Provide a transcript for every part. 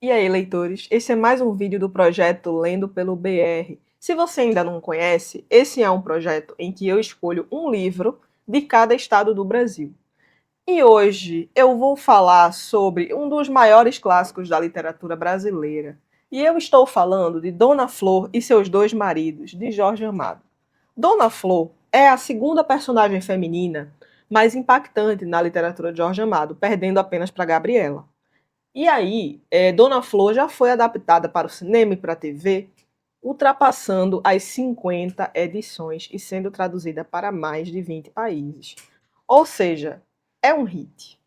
E aí, leitores? Esse é mais um vídeo do projeto Lendo pelo BR. Se você ainda não conhece, esse é um projeto em que eu escolho um livro de cada estado do Brasil. E hoje eu vou falar sobre um dos maiores clássicos da literatura brasileira. E eu estou falando de Dona Flor e seus dois maridos, de Jorge Amado. Dona Flor é a segunda personagem feminina mais impactante na literatura de Jorge Amado, perdendo apenas para Gabriela. E aí, Dona Flor já foi adaptada para o cinema e para a TV, ultrapassando as 50 edições e sendo traduzida para mais de 20 países. Ou seja, é um hit.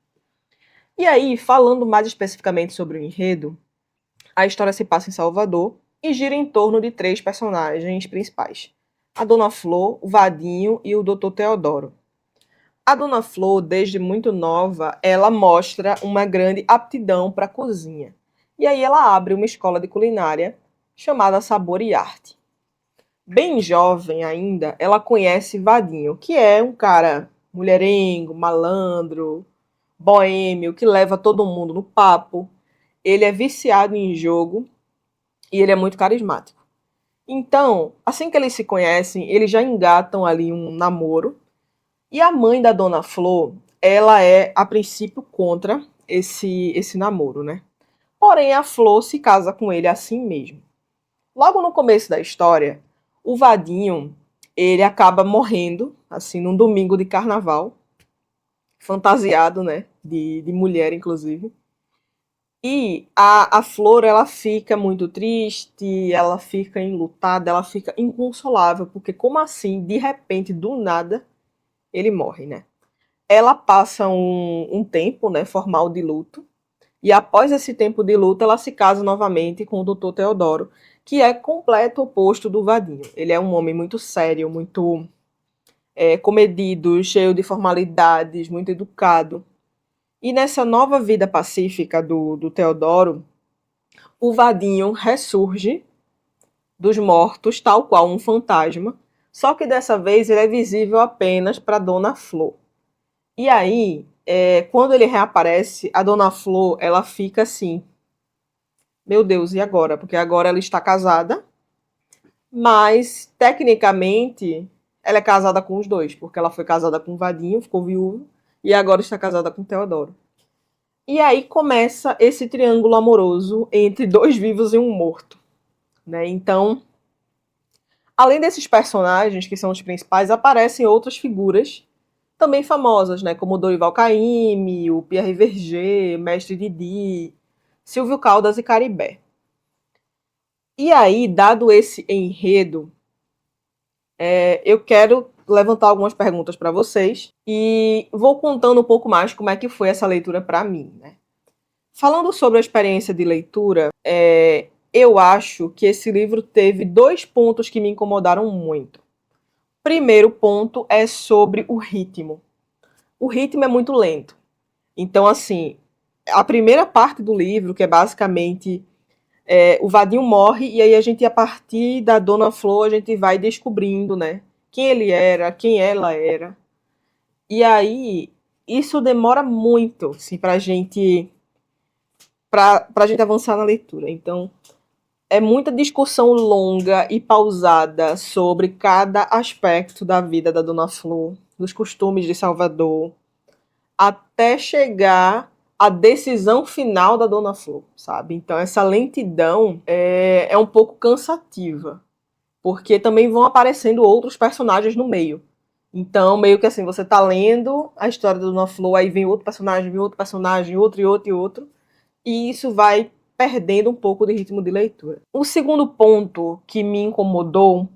E aí, falando mais especificamente sobre o enredo, a história se passa em Salvador e gira em torno de três personagens principais: a Dona Flor, o Vadinho e o Dr. Teodoro. A Dona Flor, desde muito nova, ela mostra uma grande aptidão para a cozinha. E aí ela abre uma escola de culinária chamada Sabor e Arte. Bem jovem ainda, ela conhece Vadinho, que é um cara mulherengo, malandro, boêmio, que leva todo mundo no papo. Ele é viciado em jogo e ele é muito carismático. Então, assim que eles se conhecem, eles já engatam ali um namoro. E a mãe da Dona Flor, ela é, a princípio, contra esse namoro, né? Porém, a Flor se casa com ele assim mesmo. Logo no começo da história, o Vadinho, ele acaba morrendo, assim, num domingo de carnaval, fantasiado, né? De mulher, inclusive. E a Flor, ela fica muito triste, ela fica enlutada, ela fica inconsolável, porque como assim, de repente, do nada, ele morre, né? Ela passa um tempo, né, formal de luto, e após esse tempo de luto, ela se casa novamente com o Dr. Teodoro, que é completo oposto do Vadinho. Ele é um homem muito sério, muito comedido, cheio de formalidades, muito educado. E nessa nova vida pacífica do Teodoro, o Vadinho ressurge dos mortos, tal qual um fantasma, só que dessa vez ele é visível apenas para Dona Flor. E aí, quando ele reaparece, a Dona Flor, ela fica assim, meu Deus, e agora? Porque agora ela está casada, mas tecnicamente ela é casada com os dois, porque ela foi casada com o Vadinho, ficou viúva, e agora está casada com o Teodoro. E aí começa esse triângulo amoroso entre dois vivos e um morto, né? Então, além desses personagens que são os principais, aparecem outras figuras também famosas, né, como Dorival Caymmi, o Pierre Verger, Mestre Didi, Silvio Caldas e Caribé. E aí, dado esse enredo, eu quero levantar algumas perguntas para vocês e vou contando um pouco mais como é que foi essa leitura para mim, né? Falando sobre a experiência de leitura, eu acho que esse livro teve dois pontos que me incomodaram muito. Primeiro ponto é sobre o ritmo. O ritmo é muito lento. Então, assim, a primeira parte do livro, que é basicamente o Vadinho morre, e aí a gente, a partir da Dona Flor, a gente vai descobrindo, né? Quem ele era, quem ela era. E aí, isso demora muito, assim, pra gente avançar na leitura. Então, é muita discussão longa e pausada sobre cada aspecto da vida da Dona Flor, dos costumes de Salvador, até chegar à decisão final da Dona Flor, sabe? Então essa lentidão é um pouco cansativa, porque também vão aparecendo outros personagens no meio. Então, meio que assim, você tá lendo a história da Dona Flor, aí vem outro personagem, outro e outro e outro, e isso vai perdendo um pouco de ritmo de leitura. O segundo ponto que me incomodou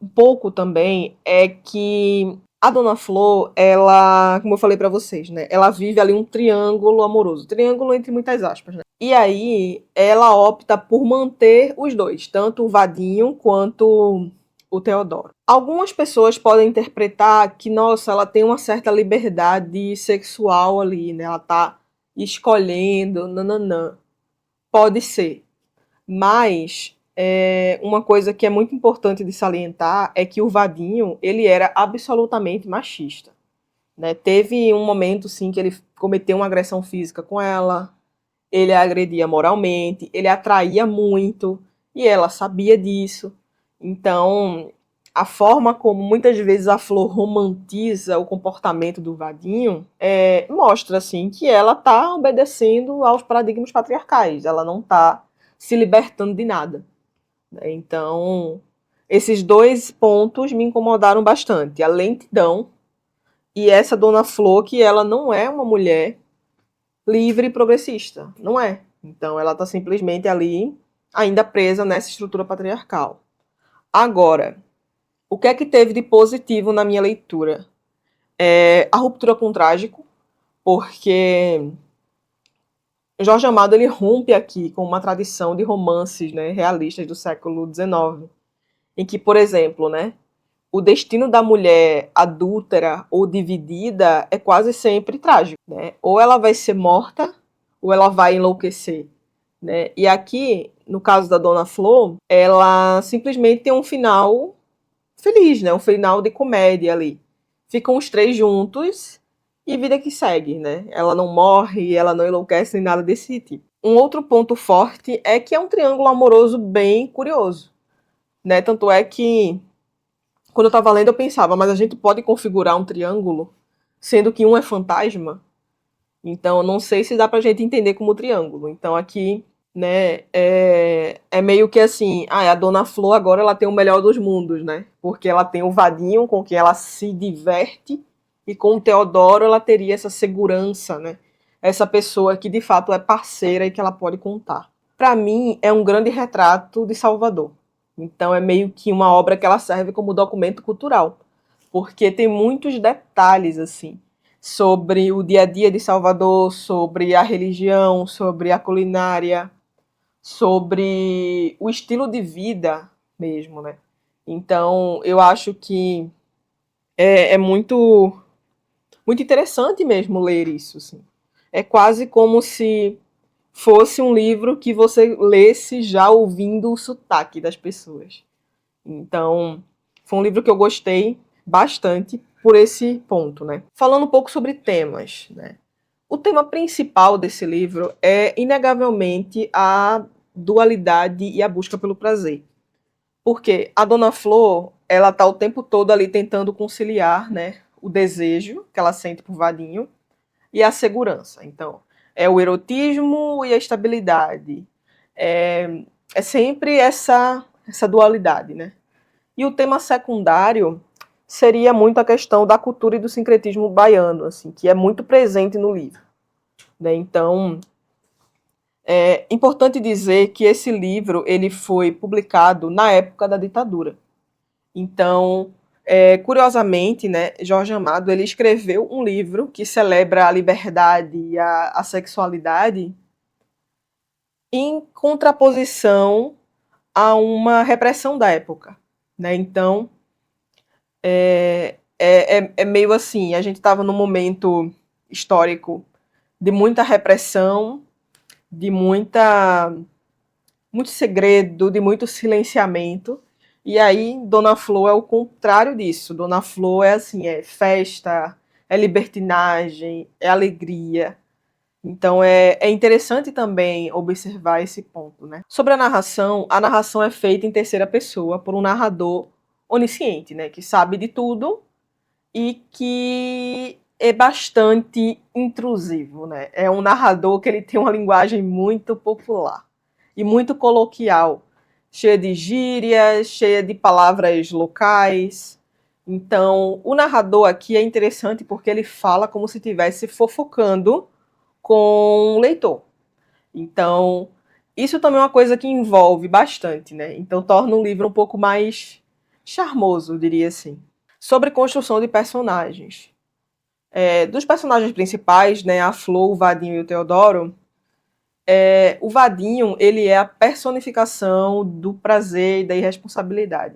um pouco também é que a Dona Flor, ela, como eu falei pra vocês, né? Ela vive ali um triângulo amoroso. Triângulo entre muitas aspas, né? E aí, ela opta por manter os dois, tanto o Vadinho quanto o Teodoro. Algumas pessoas podem interpretar que, nossa, ela tem uma certa liberdade sexual ali, né? Ela tá escolhendo, nananã. Pode ser. Mas uma coisa que é muito importante de salientar é que o Vadinho, ele era absolutamente machista, né? Teve um momento, sim, que ele cometeu uma agressão física com ela, ele a agredia moralmente, ele atraía muito, e ela sabia disso. Então, a forma como muitas vezes a Flor romantiza o comportamento do Vadinho mostra assim que ela está obedecendo aos paradigmas patriarcais, ela não está se libertando de nada. Então, esses dois pontos me incomodaram bastante. A lentidão e essa Dona Flor, que ela não é uma mulher livre e progressista. Não é. Então, ela está simplesmente ali, ainda presa nessa estrutura patriarcal. Agora, o que é que teve de positivo na minha leitura? A ruptura com o trágico, porque Jorge Amado ele rompe aqui com uma tradição de romances, né, realistas do século XIX, em que, por exemplo, né, o destino da mulher adúltera ou dividida é quase sempre trágico, né? Ou ela vai ser morta, ou ela vai enlouquecer, né? E aqui, no caso da Dona Flor, ela simplesmente tem um final feliz, né? Um final de comédia ali. Ficam os três juntos e vida que segue, né? Ela não morre, ela não enlouquece nem nada desse tipo. Um outro ponto forte é que é um triângulo amoroso bem curioso, né? Tanto é que quando eu estava lendo eu pensava, mas a gente pode configurar um triângulo sendo que um é fantasma? Então eu não sei se dá pra gente entender como triângulo. Então aqui, né, é meio que assim, a Dona Flor agora ela tem o melhor dos mundos, né? Porque ela tem o Vadinho com quem ela se diverte e com o Teodoro ela teria essa segurança, né? Essa pessoa que de fato é parceira e que ela pode contar. Para mim é um grande retrato de Salvador. Então é meio que uma obra que ela serve como documento cultural, porque tem muitos detalhes assim sobre o dia a dia de Salvador, sobre a religião, sobre a culinária, sobre o estilo de vida mesmo, né? Então, eu acho que é muito interessante mesmo ler isso, assim. É quase como se fosse um livro que você lesse já ouvindo o sotaque das pessoas. Então, foi um livro que eu gostei bastante por esse ponto, né? Falando um pouco sobre temas, né? O tema principal desse livro é, inegavelmente, a dualidade e a busca pelo prazer. Porque a Dona Flor, ela tá o tempo todo ali tentando conciliar, né, o desejo que ela sente por Vadinho e a segurança. Então, é o erotismo e a estabilidade. É sempre essa dualidade, né? E o tema secundário seria muito a questão da cultura e do sincretismo baiano, assim, que é muito presente no livro, né? Então, é importante dizer que esse livro ele foi publicado na época da ditadura. Então, curiosamente, né, Jorge Amado ele escreveu um livro que celebra a liberdade e a sexualidade em contraposição a uma repressão da época, né? Então, é meio assim, a gente estava num momento histórico de muita repressão, de muito segredo, de muito silenciamento. E aí, Dona Flor é o contrário disso. Dona Flor é assim, é festa, é libertinagem, é alegria. Então é interessante também observar esse ponto, né? Sobre a narração é feita em terceira pessoa por um narrador onisciente, né? Que sabe de tudo e que é bastante intrusivo, né? É um narrador que ele tem uma linguagem muito popular e muito coloquial, cheia de gírias, cheia de palavras locais. Então, o narrador aqui é interessante porque ele fala como se estivesse fofocando com o leitor. Então, isso também é uma coisa que envolve bastante, né? Então, torna o livro um pouco mais charmoso, eu diria assim. Sobre construção de personagens. Dos personagens principais, né, a Flor, o Vadinho e o Teodoro, o Vadinho ele é a personificação do prazer e da irresponsabilidade.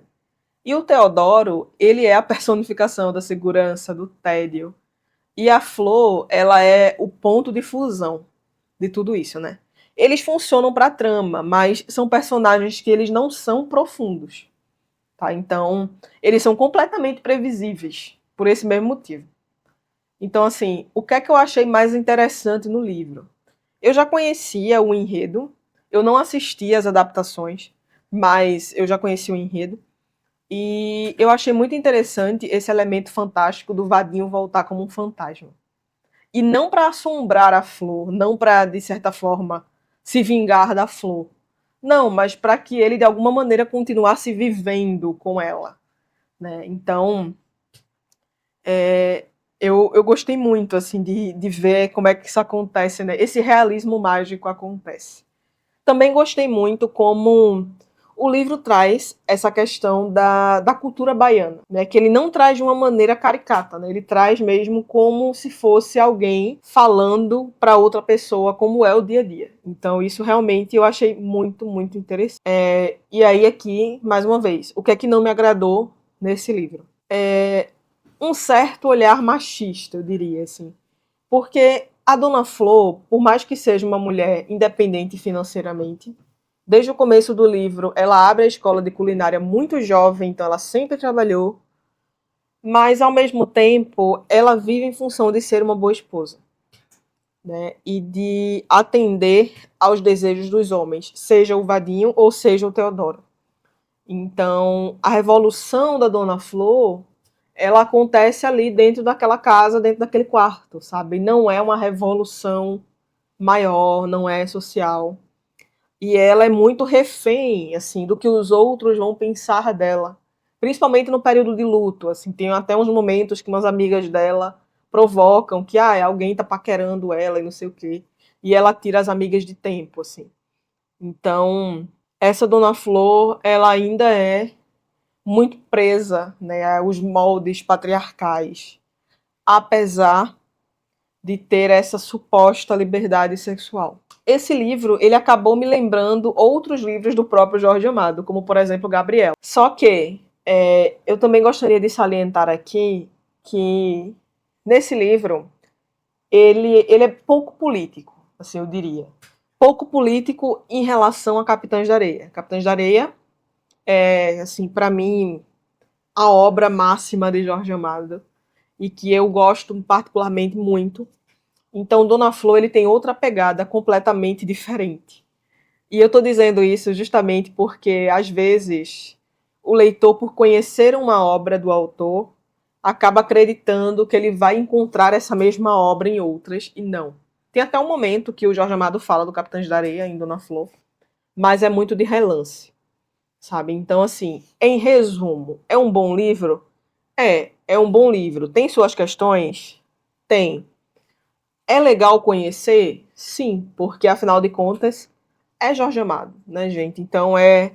E o Teodoro, ele é a personificação da segurança, do tédio. E a Flor, ela é o ponto de fusão de tudo isso, né? Eles funcionam para a trama, mas são personagens que eles não são profundos, tá? Então, eles são completamente previsíveis por esse mesmo motivo. Então, assim, o que é que eu achei mais interessante no livro? Eu já conhecia o enredo, eu não assisti às adaptações, mas eu já conhecia o enredo. E eu achei muito interessante esse elemento fantástico do Vadinho voltar como um fantasma. E não para assombrar a Flor, não para, de certa forma, se vingar da Flor. Não, mas para que ele, de alguma maneira, continuasse vivendo com ela. Né? Então, eu gostei muito assim de ver como é que isso acontece, né? Esse realismo mágico acontece. Também gostei muito como o livro traz essa questão da cultura baiana, né? Que ele não traz de uma maneira caricata, né? Ele traz mesmo como se fosse alguém falando para outra pessoa como é o dia a dia. Então isso realmente eu achei muito, muito interessante. E aí aqui, mais uma vez, o que é que não me agradou nesse livro? Um certo olhar machista, eu diria assim. Porque a Dona Flor, por mais que seja uma mulher independente financeiramente, desde o começo do livro, ela abre a escola de culinária muito jovem, então ela sempre trabalhou, mas ao mesmo tempo ela vive em função de ser uma boa esposa, né? E de atender aos desejos dos homens, seja o Vadinho ou seja o Teodoro. Então, a revolução da Dona Flor, ela acontece ali dentro daquela casa, dentro daquele quarto, sabe? Não é uma revolução maior, não é social. E ela é muito refém, assim, do que os outros vão pensar dela. Principalmente no período de luto, assim, tem até uns momentos que umas amigas dela provocam que alguém tá paquerando ela e não sei o quê. E ela tira as amigas de tempo, assim. Então, essa Dona Flor, ela ainda é muito presa, né, aos moldes patriarcais, apesar de ter essa suposta liberdade sexual. Esse livro, ele acabou me lembrando outros livros do próprio Jorge Amado, como por exemplo Gabriel. Só que eu também gostaria de salientar aqui que nesse livro ele é pouco político, assim eu diria. Pouco político em relação a Capitães da Areia. Capitães da Areia é, assim, para mim, a obra máxima de Jorge Amado e que eu gosto particularmente muito. Então, Dona Flor ele tem outra pegada completamente diferente. E eu estou dizendo isso justamente porque, às vezes, o leitor, por conhecer uma obra do autor, acaba acreditando que ele vai encontrar essa mesma obra em outras, e não. Tem até um momento que o Jorge Amado fala do Capitães da Areia em Dona Flor, mas é muito de relance, sabe? Então, assim, em resumo, é um bom livro? É um bom livro. Tem suas questões? Tem. É legal conhecer? Sim, porque afinal de contas é Jorge Amado, né, gente? Então é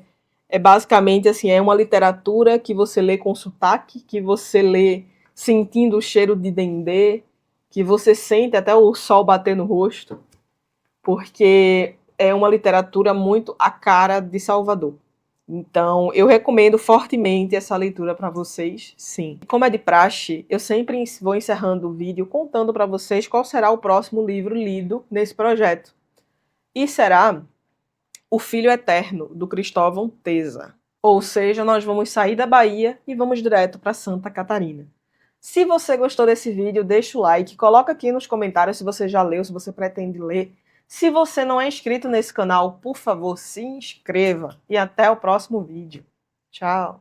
basicamente assim, é uma literatura que você lê com sotaque, que você lê sentindo o cheiro de dendê, que você sente até o sol bater no rosto, porque é uma literatura muito a cara de Salvador. Então, eu recomendo fortemente essa leitura para vocês, sim. Como é de praxe, eu sempre vou encerrando o vídeo contando para vocês qual será o próximo livro lido nesse projeto. E será O Filho Eterno, do Cristóvão Teza. Ou seja, nós vamos sair da Bahia e vamos direto para Santa Catarina. Se você gostou desse vídeo, deixa o like, coloca aqui nos comentários se você já leu, se você pretende ler. Se você não é inscrito nesse canal, por favor, se inscreva. E até o próximo vídeo. Tchau!